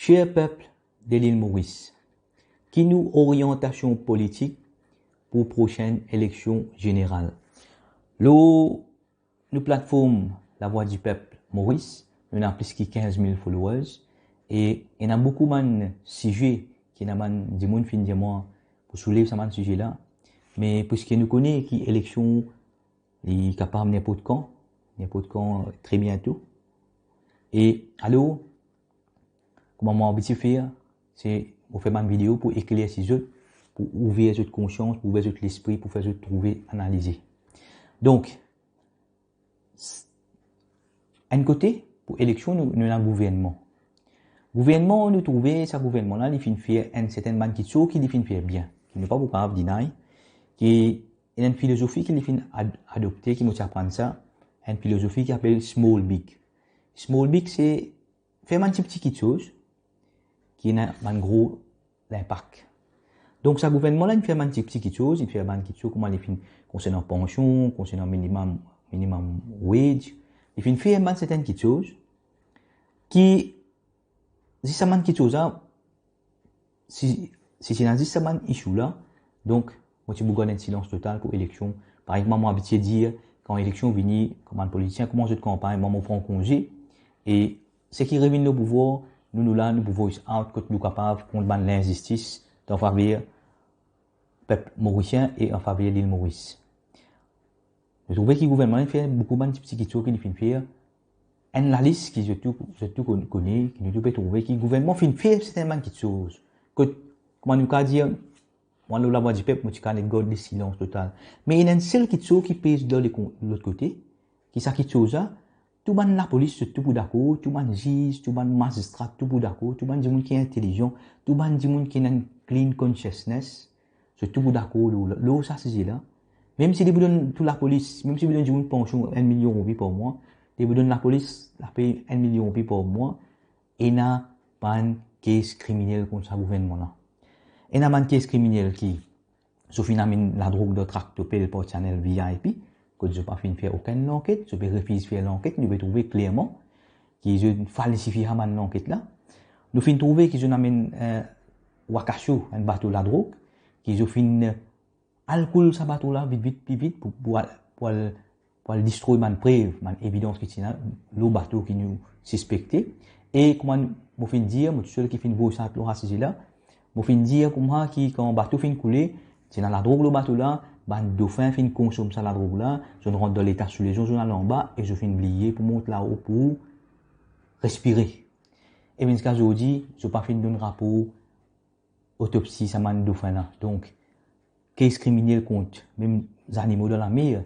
Cher peuple de l'île Maurice, qui nous orientation politique pour prochaine élection générale. Nous plateforme La Voix du Peuple Maurice, nous avons plus de 15 000 followers et il y a beaucoup de sujets qui ont des gens qui fin pour soulever ce sujet-là. Mais puisque nous connaissons que l'élection est capable n'importe quand très bientôt. Et alors, comment moi habitué faire, c'est pour faire une vidéo pour éclairer ces autres, pour ouvrir votre conscience, pour ouvrir votre l'esprit, pour faire votre trouver, analyser. Donc, un côté, pour l'élection, nous avons un gouvernement. Gouvernement, nous trouvons, ce gouvernement-là, il finit faire une certaine manière qui finit faire bien, qui n'est pas beaucoup à deny, qui est une philosophie qui finit adopter, qui nous apprend ça, une philosophie qui s'appelle small big. Small big, c'est faire un petit chose qui a un gros impact. Donc, ce gouvernement-là, il fait un petit chose, il fait un petit chose, comment il fait concernant pension, concernant minimum wage, il fait une certaine petite chose qui, si ça manque quelque chose là, si c'est dans ce issue là, donc, moi, tu peux un silence total pour l'élection. Par exemple, moi, habitué à dire, quand l'élection vient, comme un politicien commence une campagne, moi, on prend congé, et ce qui revient au pouvoir, nous pouvons out, quand nous sommes capables, contre l'injustice, en faveur du peuple mauricien et en faveur de l'île Maurice. Je trouve que le gouvernement fait beaucoup de petites choses qu'il fait faire. La liste qui je tout connais, qui nous peut trouver que le gouvernement fait certainement petites choses. Comment nous peut dire, moi, la voix du peuple, moi, tu connais le silence total. Mais il y a une seule petite chose qui pèse de l'autre côté, qui est cette petite chose-là. Tout le monde la police, tout le monde d'accord, tout le monde juge, tout le monde magistrat, tout le monde d'accord, tout le monde qui est intelligent, tout le monde qui a une clean consciousness, c'est tout le monde d'accord, là, ça c'est là. Même si vous donnez toute la police, même si vous donnez une pension 1 million de roupies par mois, vous donnez la police, la paye 1 million de roupies par mois, et il n'y a pas une caisse criminelle contre ce gouvernement-là. Il n'y a pas une caisse criminelle qui, sauf la drogue de tractopelle pour channel VIP, que je n'ai pas fait faire aucune enquête, je peux refuser de faire l'enquête, nous pouvons trouver clairement qu'ils ont falsifié l'enquête là. Nous pouvons trouver qu'ils ont amené Wakasho, un bateau de la drogue, qu'ils ont fait alcool ce bateau là vite pour détruire une preuve, une évidence qui est le bateau qui nous suspectait. Et comment nous pouvons dire, moi, celui qui fait beau ça là, nous pouvons dire comment quand le bateau fait couler, c'est dans la drogue le bateau là, le dauphin fait consommer ça la drogue là, je rentre dans l'état sous les gens, je vais en bas et je fais oublier pour monter là-haut pour respirer. Et bien ce cas je dis, je pas fait un rapport autopsie ça man dauphin là. Donc case criminel contre même les animaux de la mer.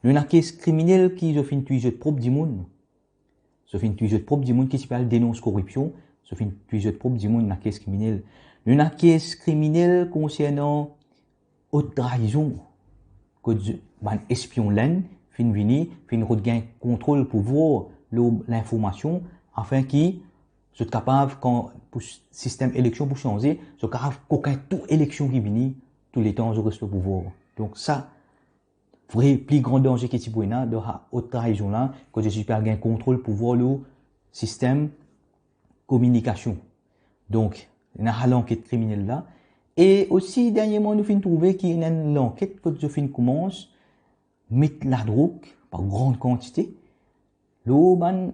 Nous avons un case criminel qui je fais tuer propre du monde. Je fais tuer propre du monde qui s'appelle dénonce corruption, je fais tuer propre du monde dans case criminel. Nous avons un case criminel concernant haute trahison. Que un espion laine fin venir fin regain contrôle pouvoir l'information afin qu'il soit capable quand pour système élection pour changer soit capable qu'aucun tout élection qui vient tous les temps je reste au pouvoir. Donc ça vrai plus grand danger qui est pour de haute trahison là que je suis pas gain contrôle pouvoir le système communication. Donc il y a l'enquête criminelle là. Et aussi, dernièrement, nous finissons trouver qu'il y a une enquête que je finis commence, mettre la drogue par grande quantité, le ban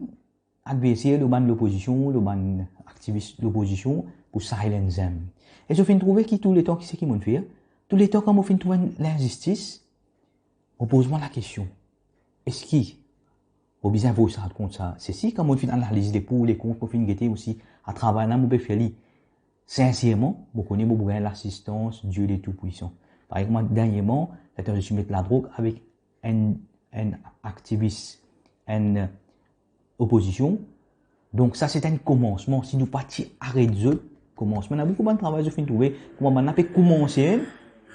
adversaire, le ban l'opposition, le ban activiste de l'opposition, pour silence them. Et je finis trouver que tous les temps, qui c'est qui m'ont fait? Tous les temps, quand on finit trouver l'injustice, on pose moi la question. Est-ce qu'il faut bien vous ça contre ça? C'est si, quand on finit analyser les pour, les contre, on finit guetter aussi, à travers là, on peut faire sincèrement, vous connaissez beaucoup l'assistance Dieu des Tout-Puissants. Par exemple, dernièrement, je suis mettre la drogue avec un activiste, une opposition. Donc ça, c'est un commencement. Si nous partions arrêter de commencement, il y a beaucoup de travail, je finis trouver comment on peut commencer,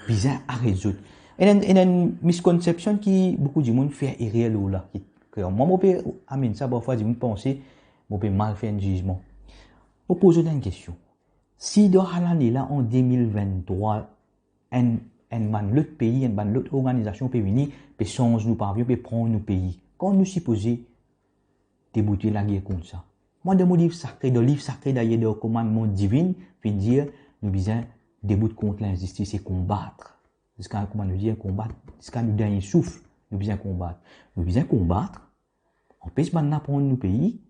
puis arrêter de. Il y a une misconception qui beaucoup de monde fait errer là. Moi, je peux amener ça, parfois, je pense, je peux mal faire un jugement. Je pose une question. Si dans l'année là, en 2023, l'autre pays, l'autre organisation peut venir, peut changer nous par peut prendre nos pays, quand nous supposons débouter la guerre contre ça, Moi, dans mon livre sacré, dans le livre sacré d'ailleurs, dans le commandement divin, puis dire, nous besoin debout contre l'injustice et combattre. Jusqu'à, comment nous dire, combattre, jusqu'à nous dernier souffle, nous besoin combattre. Nous besoin combattre, empêche maintenant prendre nos pays,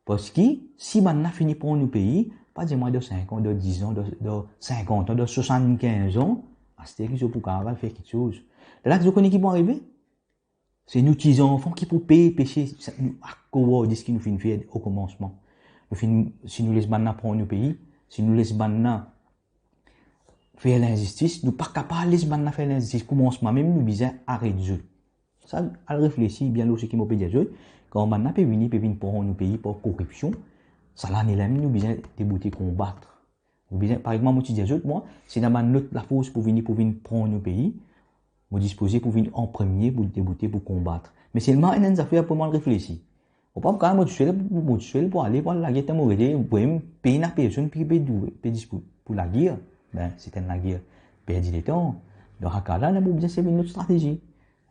parce que si maintenant finit prendre nos pays, pas dire moi de 5 ans, de 10 ans, de 50 ans, de 75 ans, à ce qui se pour faire quelque chose. Là, vous connaissez qui vont arriver? C'est nous petits enfants qui pour payer péché, à quoi dit ce qui nous fait faire au commencement. Si nous laissons maintenant prendre nos pays, si nous laissons maintenant faire l'injustice, nous pas capables de laisser maintenant faire l'injustice, commencement même, nous besoin arrêter. Ça, à réfléchir bien là, ce qui m'a dit, quand maintenant peut venir prendre nos pays pour corruption, ça là, nous besoin débouter combattre. Nous besoin, par exemple, moi, je dis, moi, c'est dans la force pour venir prendre nos pays, vous disposez pour venir en premier, pour débouter, pour combattre. Mais seulement, il y a une affaire pour moi réfléchir. On peut pas quand je pour aller voir la guerre, pour payer une personne, puis pour la guerre. Ben, c'était la guerre. Perdre du temps. Dans ce cas-là, il y a besoin d'une autre stratégie.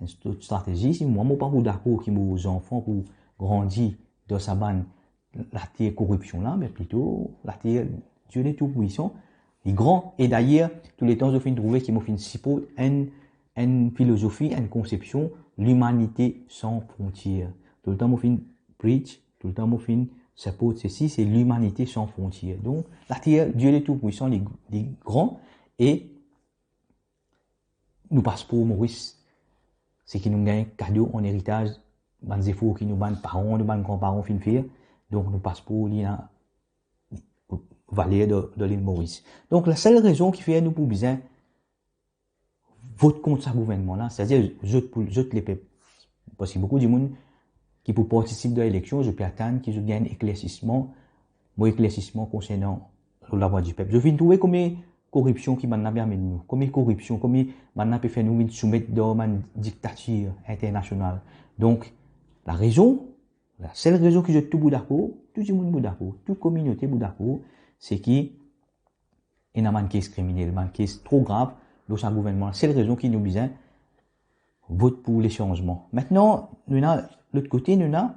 Une autre stratégie, si moi, je ne suis pas d'accord que mes enfants pour grandir dans sa bande, la terre corruption là, mais plutôt la terre Dieu est tout puissant, il est grand. Et d'ailleurs, tous les temps, je finis de trouver qu'il m'a fait une philosophie, une conception, l'humanité sans frontières. Tout le temps, je finis preach, tout le temps, je finis support, ceci, c'est l'humanité sans frontières. Donc, la terre, Dieu est tout puissant, il est grand, et nous passons pour Maurice. C'est qui nous gagne cadeau en héritage, des efforts qui nous ban parents, nos grands-parents fin faire. Donc, nous passons pour l'île vallée de l'île Maurice. Donc, la seule raison qui fait nous pour besoin vote contre ce gouvernement-là, c'est-à-dire, je les peuples. Parce que beaucoup de monde qui pour participer de l'élection, je peux attendre qu'ils gagnent éclaircissement, mon éclaircissement concernant la voix du peuple. Je viens trouver combien corruption qui maintenant bien nous, combien corruption, combien maintenant peut faire nous soumettre dans une dictature internationale. Donc, la seule raison que je suis tout d'accord, tout le monde d'accord, toute communauté d'accord, c'est qu'il y a un case criminel, un case trop grave dans ce gouvernement. La seule raison qui nous besoin vote pour les changements. Maintenant, nous avons, l'autre côté, nous avons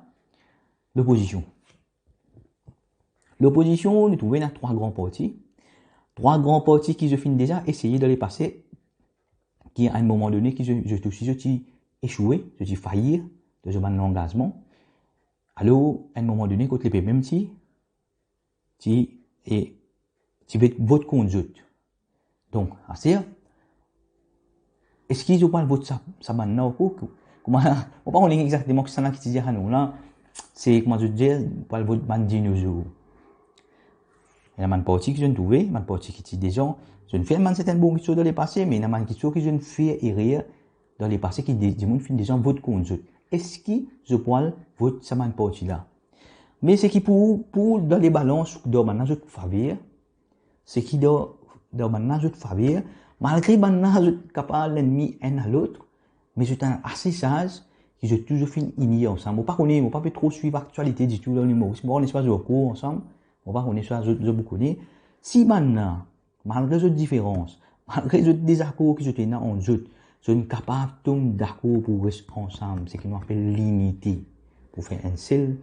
l'opposition. L'opposition, nous trouvons dans trois grands partis. Trois grands partis qui, je finis déjà, essayer de les passer, qui, à un moment donné, qui, je échoué, je faillir de ce engagement. Alors, à un moment donné, quand les pays même tu votes contre eux. Donc, c'est est-ce qu'ils ont pas le vote ça maintenant ou comment on pas exactement que ça là qui te dit à nous là c'est comment je dire pas le vote dinosaure. Il y a un parti que je ne trouvais, un parti qui dit des gens, je ne fais pas certaines bonnes choses dans les passés, mais il y a un question que je ne fais erreur dans les passés qui dit des gens votent contre eux. Est-ce que je pourrais voter ça man parti là? Mais c'est qui pour dans les balances dans maintenant je faveur, c'est qui dans maintenant je faveur, malgré maintenant je capable l'ennemi un à l'autre, mais je suis assez sage que je toujours fin ignorer ensemble. On pas trop suivre l'actualité du tout dans l'humorisme. On n'est pas au cours ensemble. On va connaître ça, je beaucoup dire. Si maintenant, malgré cette différence, malgré ce désaccord que je tenais en jeu, je suis capable de tomber d'accord pour rester ensemble, c'est ce qu'on appelle l'unité, pour faire une seule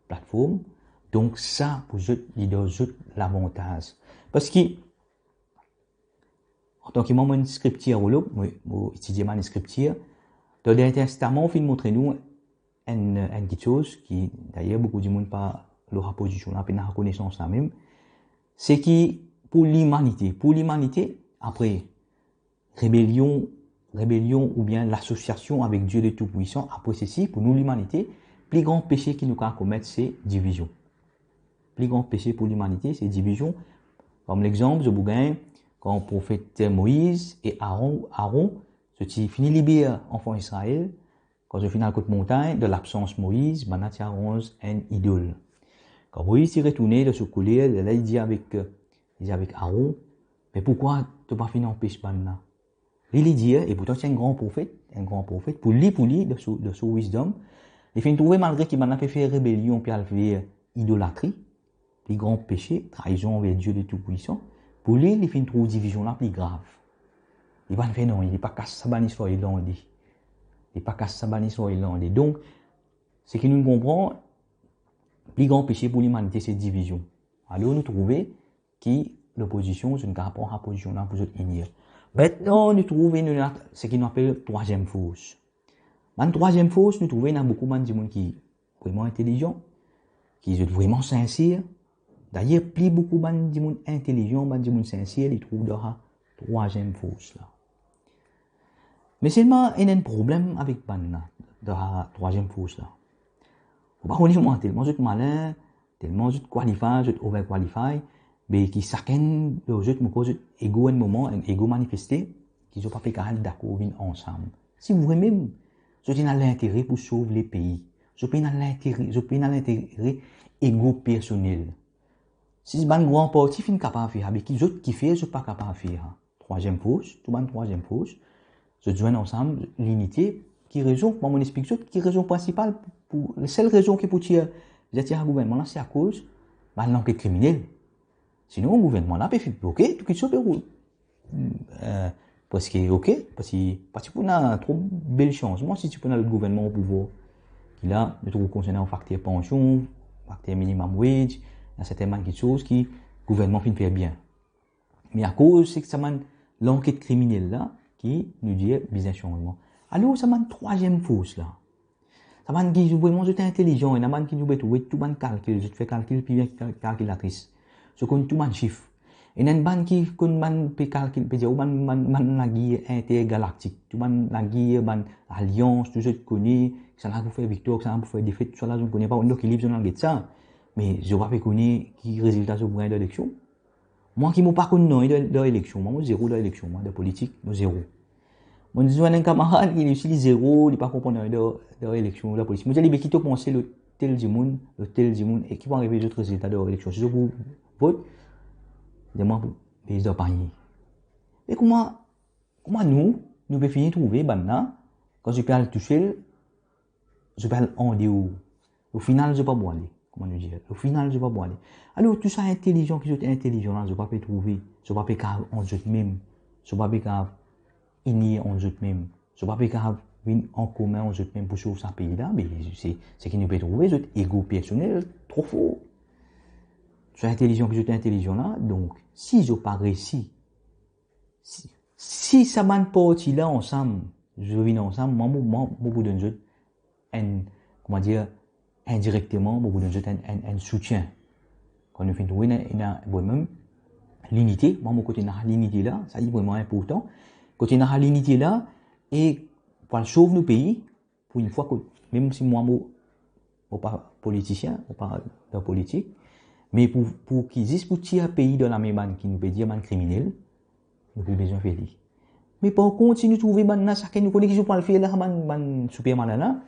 plateforme. Donc ça, pour je, il doit l'avantage. Parce que, en tant que membre de scripture, moi, étudier ma scripture, dans le Dernier Testament, on fait montrer nous une petite chose qui, d'ailleurs, beaucoup de monde pas leur position là, la reconnaissance là même, c'est qui, pour l'humanité, après, rébellion ou bien l'association avec Dieu le Tout-Puissant, après ceci, pour nous l'humanité, le plus grand péché qui nous a commettre, c'est division. Le plus grand péché pour l'humanité, c'est division. Comme l'exemple, je vous gagne, quand le prophète Moïse et Aaron, je finis libérer enfant Israël, quand je finis à la côte montagne, de l'absence Moïse, maintenant il y a un idole. Quand Moïse est retourné de ce collier, là il dit avec Aaron, mais pourquoi tu n'as pas fini en péché maintenant? Il dit, et pourtant c'est un grand prophète, pour lui, de ce wisdom, il fait trouver malgré qu'il m'a fait rébellion, puis il fait idolâtrie, les grands péchés, trahison envers Dieu le Tout-Puissant, pour lui, il fait trouver division là plus grave. Il va faire non, il n'est pas casse sabanis sur Irlande. Il n'est pas casse sabanis sur Irlande. Donc, ce qui nous comprend, plus grand péché pour l'humanité, c'est division. Alors, nous trouvons que l'opposition, c'est une rapport à position là pour unir. Maintenant, nous trouvons ce qu'on appelle troisième force. La troisième force, nous trouvons beaucoup de gens qui sont vraiment intelligents, qui sont vraiment sincères. D'ailleurs, plus beaucoup de gens intelligents, de gens sincères, ils trouvent dans la troisième force là. Mais seulement, il y a un problème avec la troisième force là. Faut pas qu'on dise moi tellement je suis malin, tellement je suis qualifié, je suis overqualifié, mais qui chacun de eux me cause ego un moment, un ego manifesté, qui sont pas fait carrément d'accord ensemble. Si vous même, je suis dans l'intérêt pour sauver les pays, je suis dans l'intérêt ego personnel. Si c'est un grand parti fin capable de faire, mais qui autres qui fait, je suis pas capable de faire. Troisième force, tout le monde troisième force, je joignent ensemble l'unité. Qui raison, moi, mon explication, qui raison principale, la seule raison qui peut tirer le gouvernement là, c'est à cause de l'enquête criminelle. Sinon, le gouvernement là peut faire bloquer, tout ce qui peut parce que, ok, parce que pour a trop belle chance. Moi, si tu prends le gouvernement au pouvoir, qui là, je trouve concernant le facteur pension, facteur minimum wage, il y a certaines choses qui, le gouvernement fait faire bien. Mais à cause, c'est que ça mène l'enquête criminelle là, qui nous dit, bizarre changement. Alors, ça m'a une troisième force, là. Ça m'a dit, vraiment, j'étais intelligent, et ça m'a dit, tout le calcul, je fais calcul, puis bien calculatrice. Je connais tout le chiffre. Et il y a une bande qui peut calculer, peut dire, la guerre intergalactique, tout la guerre, alliance, tout ce que je connais, ça n'a pas fait victoire, ça n'a pas fait défaite, tout ça là, je ne connais pas, on a qui livre dans ça. Mais je ne sais pas connaître qui résultat sur de l'élection. Moi qui ne pas connu de l'élection, moi, zéro de l'élection, moi, de politique, zéro. Moi, je dis un camarade qui utilise zéro, il ne pas comprendre de l'élection, de la politique. Moi, je dis, mais qui te pense le tel du monde, et qui va arriver d'autres résultats de l'élection. Si je vous vote, demande pour les de panier. Et comment nous pouvons finir trouver, quand je peux le toucher, je peux en dire au final, je ne peux pas aller. Comment nous dire? Au final, je ne peux pas aller. Alors, tout ça intelligent, qui est intelligent, là, je ne peux pas trouver, je ne peux pas en eux même, je ne peux pas unis en eux même. Je ne peux pas en commun en eux même pour sauver ce pays-là, mais c'est qu'il nous peut trouver, c'est égo personnel, trop fort. C'est intelligent que je suis intelligent là, donc, si je pas réussi, si ça m'a parti là ensemble, je viens ensemble, moi, beaucoup de gens, comment dire, indirectement, beaucoup de gens, un soutien. Quand nous faisons trouver, même, l'unité, moi, mon côté, l'unité là, ça dit vraiment important. Quand on a l'unité là, et pour sauver nos pays, pour une fois que, même si moi, je ne suis pas politicien, je ne suis pas de politique, mais pour qu'ils disent pour tirer un pays dans la même manne qui nous peut dire man criminel, nous avons besoin de faire. Mais par contre, si nous trouvons maintenant, ça nous connaît qu'ils ne pas le faire là, man super malin là,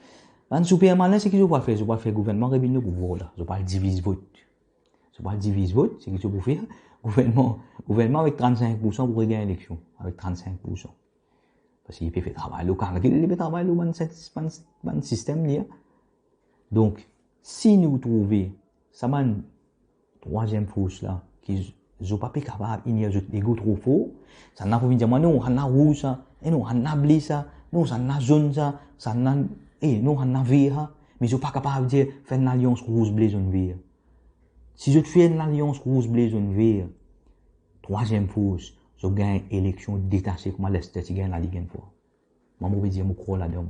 man super malin, c'est qu'ils ne pas le faire. Je ne pas le faire gouvernement, rébine le pouvoir là. Je ne pas le divise vote. Je ne pas le divise vote, c'est qu'ils ne faire. Gouvernement avec 35% pour gagner l'élection. Avec 35%. Parce qu'il peut faire travail local. Il peut travailler dans le système là. Donc, si nous trouvons, ça m'a une troisième force là, qui ne pas capable d'ignorer l'ego trop fort, ça n'a pas envie de dire, non, on a rouge ça, et non, on a blé ça, non, ça n'a jaune ça, ça n'a, non, on a vert, mais je ne pas capable de dire, faire une alliance rouge, blé, jaune, vert. Si je fais une alliance rouge, blé, jaune, vert, troisième force, je gagne élection détachée comme à l'Est, je gagne la Ligue une fois. Moi, je vais dire, je crois là-dedans.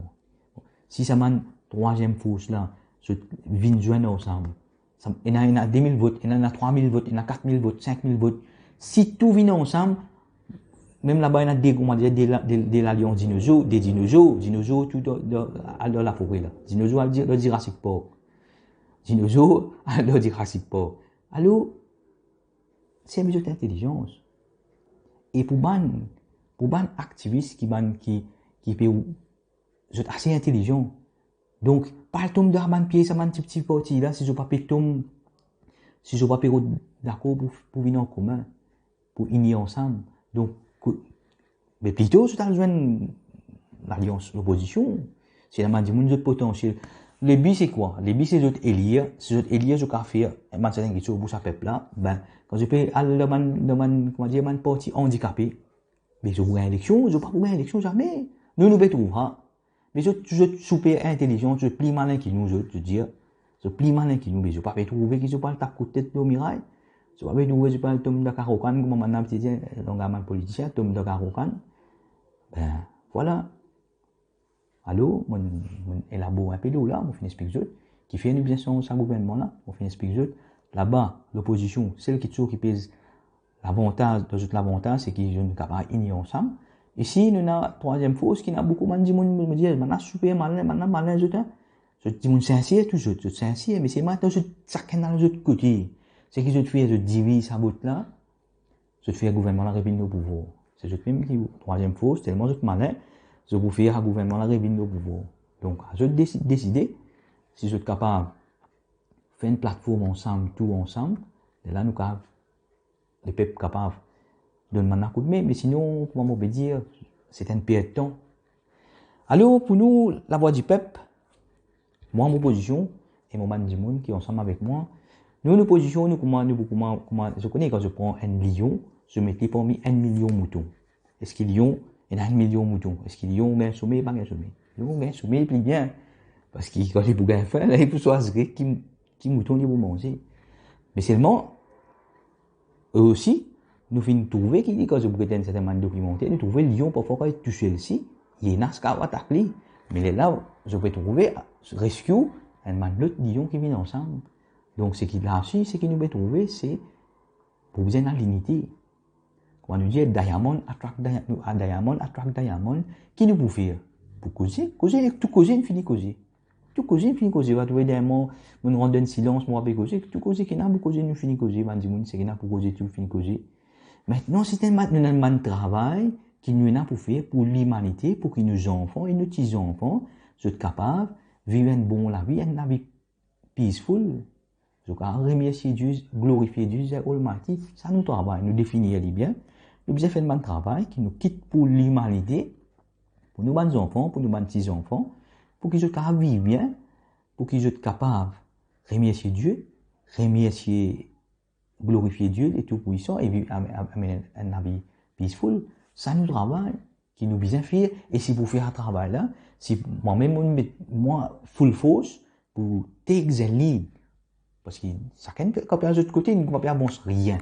Si ça m'a une troisième force là, je viens joindre ensemble. Il y a 2000 votes, il y a 3000 votes, il y a 4000 votes, 5000 votes. Si tout vient ensemble, même là-bas, il y a des alliances dinosaures, tout dans la forêt là. Dinosaures, le Jurassic Park. Dinosaures, le Jurassic Park. Alors, c'est un mesure d'intelligence. Et pour ban activistes qui peut être assez intelligent. Donc, pas le tombe de la pied, ça m'a un petit parti là, si je ne pas d'accord pour venir en commun, pour unir ensemble. Donc, mais plutôt, c'est à joindre l'alliance, l'opposition. C'est la main du monde potentiel. Le but, c'est quoi? Le but, c'est de élire. Si je élire, je peux faire un certain quelque chose pour ce peuple-là. Ben, quand je peux aller comment dire, un parti handicapé, mais je veux gagner l'élection, je ne veux pas gagner l'élection jamais. Nous pouvons trouver, mais je suis super intelligent, je suis plus malin que nous, je veux dire, C'est plus malin qui nous, je pas trouver qui se parle tape coup de tête au mirail. Je pas trouver, je parle tom de carocan, comme on a dit, l'engagement politicien, tom de carocan. Ben, voilà. Allô, mon élabore un peu d'eau là, mon fin explique qui fait une bien son gouvernement là, mon fin explique là-bas, l'opposition, celle qui pèse l'avantage, l'avantage, c'est qu'ils sont capables d'unir ensemble. Ici, nous avons la troisième force qui n'a beaucoup de gens me disent, maintenant super malin, maintenant malin, je dis, sincère, toujours, je sincère, mais c'est maintenant, chacun dans l'autre côté. C'est qu'ils font, je divise sa botte là, je fais un gouvernement là, revenir au pouvoir. C'est je même qui, troisième force, tellement je malin, je vous fais un gouvernement là, revenir au pouvoir. Donc, je décider, si je suis capable de faire une plateforme ensemble, tout ensemble, et là, nous capables, les peuples capables de donner un coup de main, mais sinon, comment on peut dire, c'est une perte de temps. Alors, pour nous, la voix du peuple, moi, mon position, et mon man du monde qui est ensemble avec moi, nous position, je connais quand je prends un lion, je mettais parmi 1 million de moutons. Est-ce qu'il y a 1 million de moutons? Est-ce qu'il y a un sommet, pas un sommet? Il y a un sommet, il plie bien. Parce que quand il faut gagner faim, il faut choisir qui mouton il faut manger. Mais seulement, eux aussi, nous finissons de trouver qu'il dit quand je prétends certainement documenter, nous trouvons le lion parfois quand il touche ici, il y a un ascar à attaquer. Mais là, je peux trouver, rescue, un man l'autre lion qui vient ensemble. Donc, ce qui là aussi, ce qui nous peut trouver, c'est pour vous la l'unité. Quand on nous dit diamond attract diamond, qui nous peut faire? Pour causer, tout causer, il finit causer. Tout causer, il finit causer. On va trouver des mots, on rend un silence, on va causer, tout causer, qui n'a pas causer, nous finit causer. On dit, c'est qui n'a pas causer, tout finit causer. Maintenant, c'est un man de travail qui nous a pour faire pour l'humanité, pour que nos enfants et nos petits-enfants soient capables de vivre une bonne vie, une vie peaceful. Je remercier Dieu, glorifier Dieu, c'est Almighty. Ça nous travaille, nous définir bien. Nous avons fait un travail qui nous quitte pour l'humanité, pour nos enfants, pour nos petits-enfants, pour qu'ils soient capables de vivre bien, pour qu'ils soient capables de remercier Dieu, remercier, glorifier Dieu, les tout-puissants, et vivre un vie peaceful. Ça nous travaille, qui nous bien faire. Et si vous faites un travail là, si moi-même, moi, full force, pour take the lead. Parce que chacun, quand on est de l'autre côté, nous ne pouvons pas avancer rien.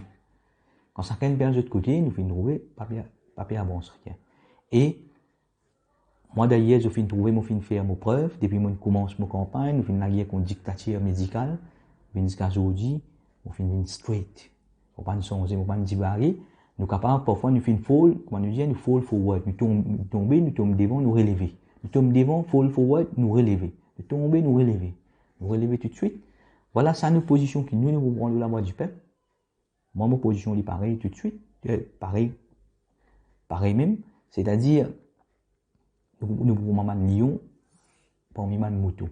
Quand chacun est de l'autre côté, nous finissons trouver, pas avancer rien. Et, moi d'ailleurs, je finis trouver, je finis faire mes preuves, depuis que je commence ma campagne, je finis la guerre contre dictature médicale, je finis jusqu'à aujourd'hui, je finis straight. Je ne pas changer, je ne pas divaguer. Nous capables, parfois, nous finissons fall, comment nous dire, nous fall forward, nous tombons devant, nous relever. Nous tombons devant, fall forward, nous relever. Nous tombons, nous relever. Nous relever tout de suite. Voilà, ça nous position qui nous prendre la voix du peuple. Moi, ma position est pareil tout de suite. Pareil même. C'est-à-dire, nous pouvons un lion parmi un mouton.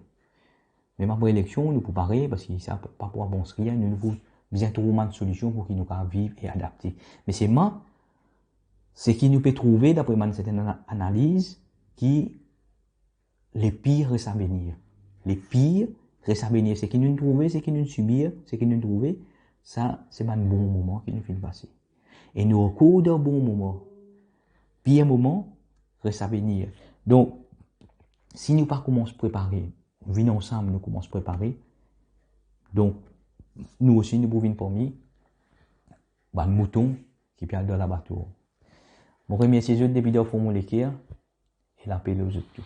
Même après l'élection, nous pouvons pareil parce que ça pas pour avancer rien. Nous pouvons bien trouver une solution pour qu'ils nous puissent vivre et adapter. Mais c'est moi, ce qui nous peut trouver, d'après une certaine analyse, qui les pires restent à venir. Les pires restent à venir. Ce qui nous trouve, ce qui nous subir, ce qui nous trouve, ça, c'est un bon moment qui nous fait passer. Et nous recours d'un bon moment. Pire moment reste à venir. Donc, si nous pas commençons à préparer, venons ensemble, nous commençons à préparer. Donc, nous aussi, nous pouvons parmi un mouton qui parle de la bateau. Je remercie les autres depuis de formuler et l'appel aux autres.